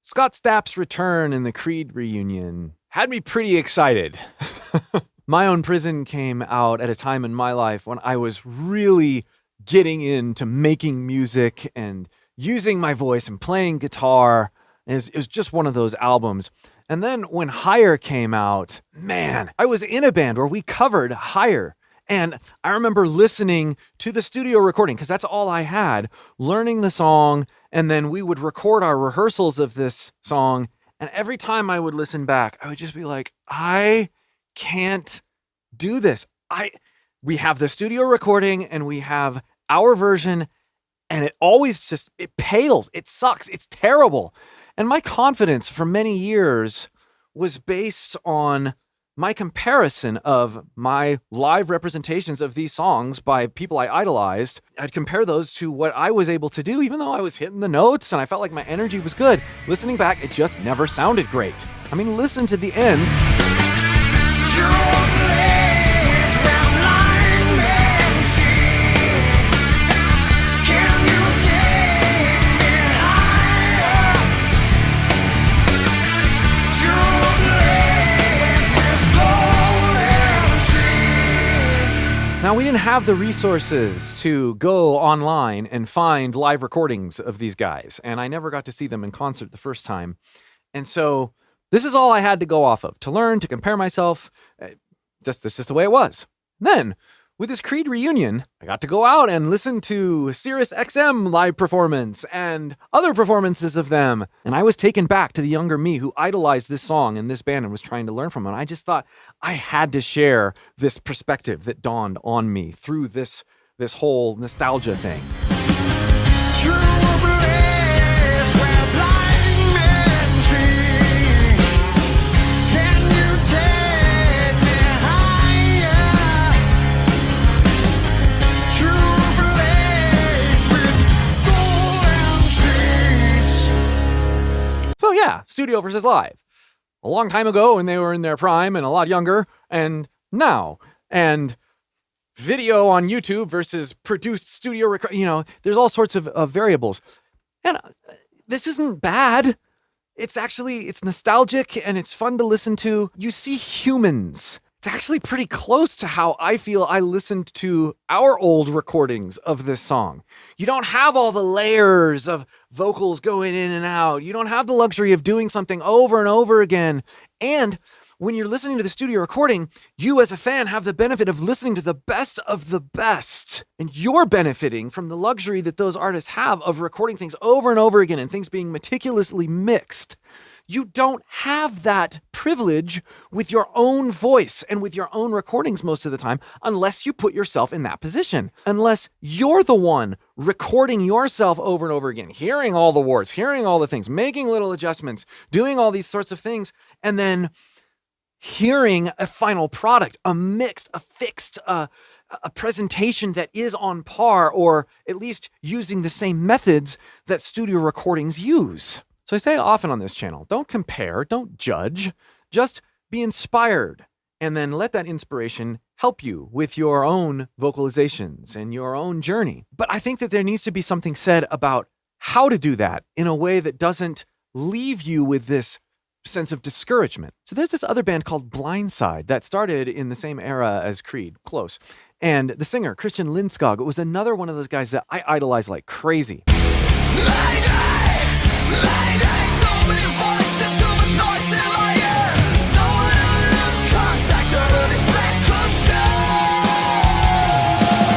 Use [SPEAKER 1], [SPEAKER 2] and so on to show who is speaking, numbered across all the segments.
[SPEAKER 1] Scott Stapp's return in the Creed reunion had me pretty excited. My Own Prison came out at a time in my life when I was really getting into making music and using my voice and playing guitar. It was just one of those albums. And then when Higher came out, man, I was in a band where we covered Higher. And I remember listening to the studio recording, because that's all I had, learning the song, and then we would record our rehearsals of this song. And every time I would listen back, I would just be like, I can't do this. We have the studio recording and we have our version, and it pales. It sucks. It's terrible. And my confidence for many years was based on my comparison of my live representations of these songs by people I idolized. I'd compare those to what I was able to do, even though I was hitting the notes and I felt like my energy was good. Listening back, it just never sounded great. I mean, listen to the end. Now, we didn't have the resources to go online and find live recordings of these guys, and I never got to see them in concert the first time. And so this is all I had to go off of, to learn, to compare myself. This is the way it was. Then, with this Creed reunion, I got to go out and listen to Sirius XM live performance and other performances of them. And I was taken back to the younger me who idolized this song and this band and was trying to learn from it. And I just thought I had to share this perspective that dawned on me through this whole nostalgia thing. So yeah, studio versus live. A long time ago when they were in their prime and a lot younger, and now. And video on YouTube versus produced studio record. There's all sorts of variables. And this isn't bad. It's nostalgic and it's fun to listen to. You see humans. It's actually pretty close to how I feel I listened to our old recordings of this song. You don't have all the layers of vocals going in and out. You don't have the luxury of doing something over and over again. And when you're listening to the studio recording, you as a fan have the benefit of listening to the best of the best. And you're benefiting from the luxury that those artists have of recording things over and over again and things being meticulously mixed. You don't have that privilege with your own voice and with your own recordings most of the time, unless you put yourself in that position. Unless you're the one recording yourself over and over again, hearing all the warts, hearing all the things, making little adjustments, doing all these sorts of things, and then hearing a final product, a mixed, a fixed, a presentation that is on par, or at least using the same methods that studio recordings use. So I say often on this channel, don't compare, don't judge, just be inspired, and then let that inspiration help you with your own vocalizations and your own journey. But I think that there needs to be something said about how to do that in a way that doesn't leave you with this sense of discouragement. So there's this other band called Blindside that started in the same era as Creed, close. And the singer, Christian Lindskog, was another one of those guys that I idolize like crazy.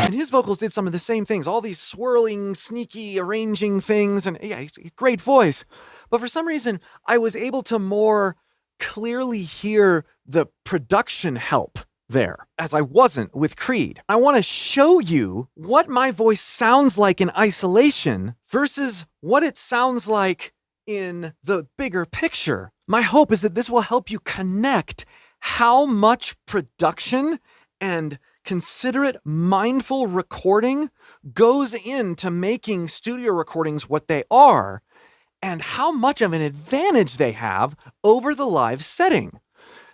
[SPEAKER 1] And his vocals did some of the same things, all these swirling, sneaky, arranging things, and yeah, he's a great voice. But for some reason, I was able to more clearly hear the production help there, as I wasn't with Creed. I want to show you what my voice sounds like in isolation versus what it sounds like in the bigger picture. My hope is that this will help you connect how much production and considerate, mindful recording goes into making studio recordings what they are, and how much of an advantage they have over the live setting,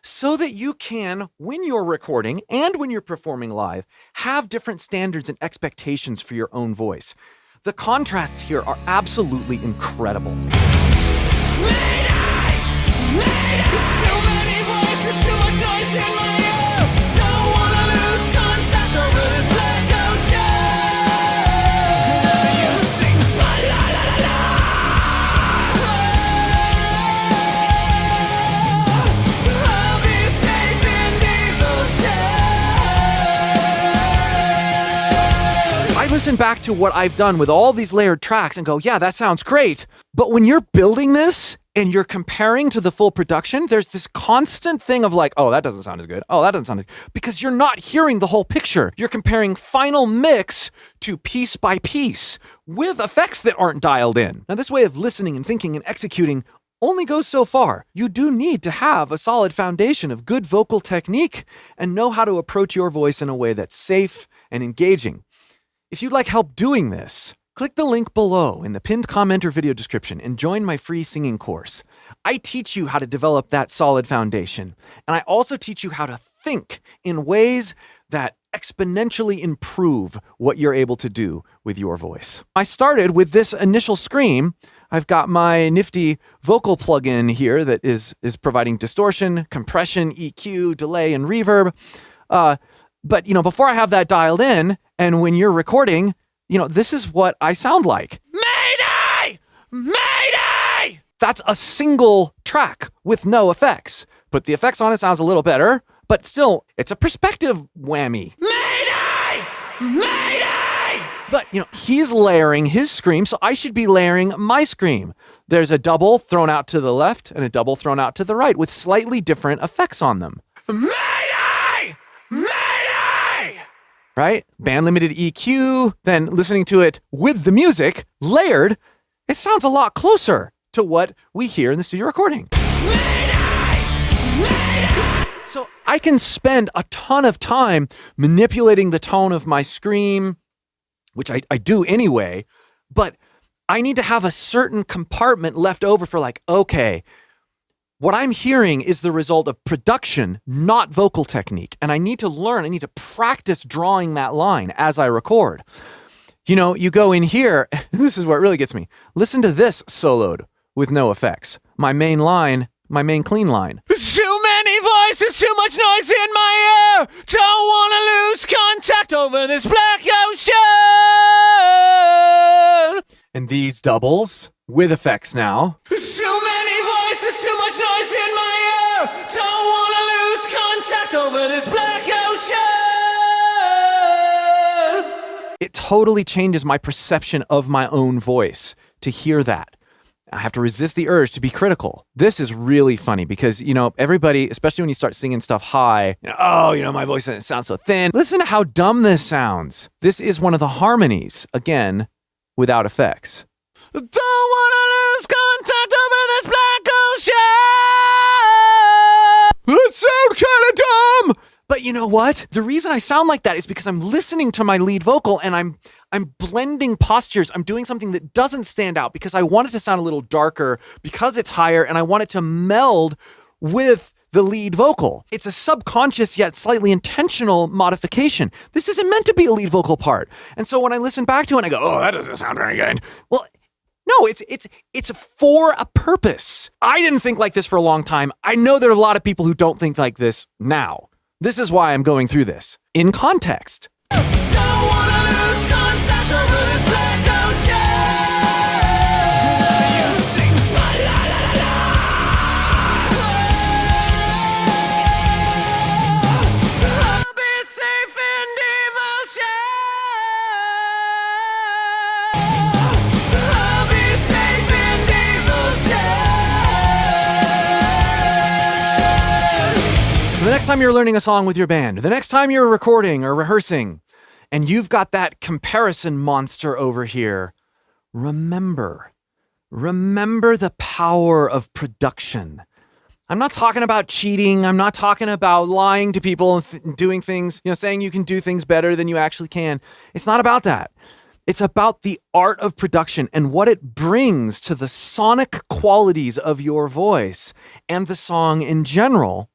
[SPEAKER 1] so that you can, when you're recording and when you're performing live, have different standards and expectations for your own voice. The contrasts here are absolutely incredible. listen back to what I've done with all these layered tracks and go, yeah, that sounds great. But when you're building this and you're comparing to the full production, there's this constant thing of like, oh, that doesn't sound as good. Oh, that doesn't sound as good. Because you're not hearing the whole picture. You're comparing final mix to piece by piece with effects that aren't dialed in. Now, this way of listening and thinking and executing only goes so far. You do need to have a solid foundation of good vocal technique and know how to approach your voice in a way that's safe and engaging. If you'd like help doing this, click the link below in the pinned comment or video description and join my free singing course. I teach you how to develop that solid foundation, and I also teach you how to think in ways that exponentially improve what you're able to do with your voice. I started with this initial scream. I've got my nifty vocal plugin here that is providing distortion, compression, EQ, delay, and reverb. But, before I have that dialed in, and when you're recording, this is what I sound like. Mayday! Mayday! That's a single track with no effects. Put the effects on, it sounds a little better, but still, it's a perspective whammy. Mayday! Mayday! But, he's layering his scream, so I should be layering my scream. There's a double thrown out to the left and a double thrown out to the right with slightly different effects on them. Mayday! Mayday! Right? Band limited EQ, then listening to it with the music layered, it sounds a lot closer to what we hear in the studio recording. Mayday! Mayday! So I can spend a ton of time manipulating the tone of my scream, which I do anyway, but I need to have a certain compartment left over for okay, what I'm hearing is the result of production, not vocal technique. And I need to practice drawing that line as I record. You go in here, this is where it really gets me. Listen to this soloed with no effects. My main clean line. Too many voices, too much noise in my ear. Don't want to lose contact over this black ocean. And these doubles with effects now. Too many voices, too much noise in my ear. Don't want to lose contact over this black ocean. It totally changes my perception of my own voice to hear that. I have to resist the urge to be critical. This is really funny because, everybody, especially when you start singing stuff high, my voice sounds so thin. Listen to how dumb this sounds. This is one of the harmonies, again, without effects. Don't want to lose contact over this black ocean. That sounds kind of dumb. But you know what? The reason I sound like that is because I'm listening to my lead vocal and I'm blending postures. I'm doing something that doesn't stand out because I want it to sound a little darker because it's higher and I want it to meld with the lead vocal. It's a subconscious yet slightly intentional modification. This isn't meant to be a lead vocal part. And so when I listen back to it, I go, oh, that doesn't sound very good. Well, no, it's for a purpose. I didn't think like this for a long time. I know there are a lot of people who don't think like this now. This is why I'm going through this. In context. Don't wanna lose contact over this black ocean. You sing fa la la la la. I'll be safe in devotion. I'll be safe in devotion. So the next time you're learning a song with your band, the next time you're recording or rehearsing, and you've got that comparison monster over here, remember the power of production. I'm not talking about cheating. I'm not talking about lying to people and doing things, saying you can do things better than you actually can. It's not about that. It's about the art of production and what it brings to the sonic qualities of your voice and the song in general.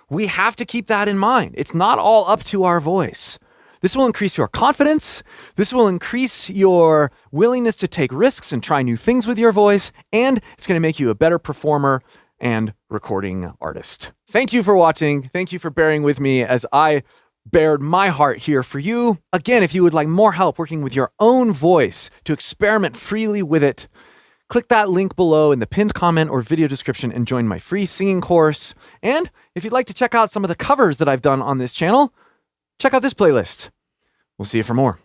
[SPEAKER 1] We have to keep that in mind. It's not all up to our voice. This will increase your confidence. This will increase your willingness to take risks and try new things with your voice. And it's going to make you a better performer and recording artist. Thank you for watching. Thank you for bearing with me as I bared my heart here for you. Again, if you would like more help working with your own voice to experiment freely with it, click that link below in the pinned comment or video description and join my free singing course. And if you'd like to check out some of the covers that I've done on this channel, check out this playlist. We'll see you for more.